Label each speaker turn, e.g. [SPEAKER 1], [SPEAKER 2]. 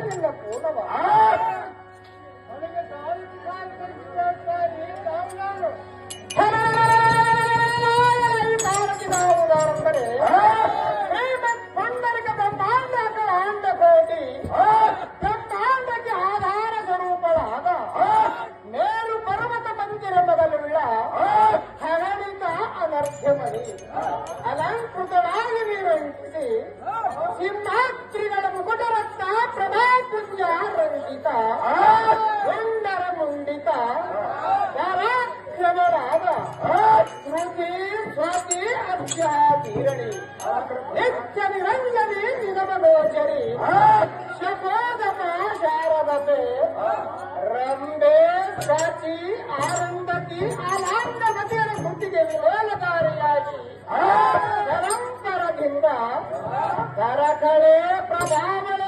[SPEAKER 1] ನಿನ್ನ ಪೂರ್ಣವ ನನಗೆ ಯಾವುದಾರೆಂದರೆ ಶ್ರೀಮತ್ ಪುಂಡರಿಕ ಬ್ರಹ್ಮಾಂಡ ಅಂಡ ಕೋಟಿ ಬ್ರಹ್ಮಾಂಡಕ್ಕೆ ಆಧಾರ ಸ್ವರೂಪವಾದ ಮೇರು ಪರ್ವತ ಮಂದಿರಮದಲ್ಲಿಲ್ಲ ಹರಣಿತ ಅನರ್ಘ್ಯಮಣಿ ಅಲಂಕೃತವಾಗಿ ನೀರಂಟಿಸಿ ಸಿಂಹಾತ್ರಿಗಳ ಮುಕುಟರತ್ನ ಪ್ರಭಾಪುಂಜ ರಂಜಿತ ಮುಂಡರ ಮುಂಡಿತ ಪರಾಕ್ರಮರಾದ ಸ್ಮೃತಿ ಸ್ವಾತಿ ಅಧ್ಯಾತೀರಣಿ ನಿತ್ಯ ನಿರಂಜನಿ ನಿಗಮಗೋಚರಿ ಶಕೋದಮ ಶಾರದತೆ ರಂಬೆ ಪ್ರಾಚಿ ಆನಂದತಿ ಆಲಾಂಡಮತಿಯರ ಗುಟ್ಟಿಗೆ ವಿಲೋಲಕಾರಿಯಾಗಿ ಪರಂಪರದಿಂದ ಕರಕಳೆ ಪ್ರಭಾವಳ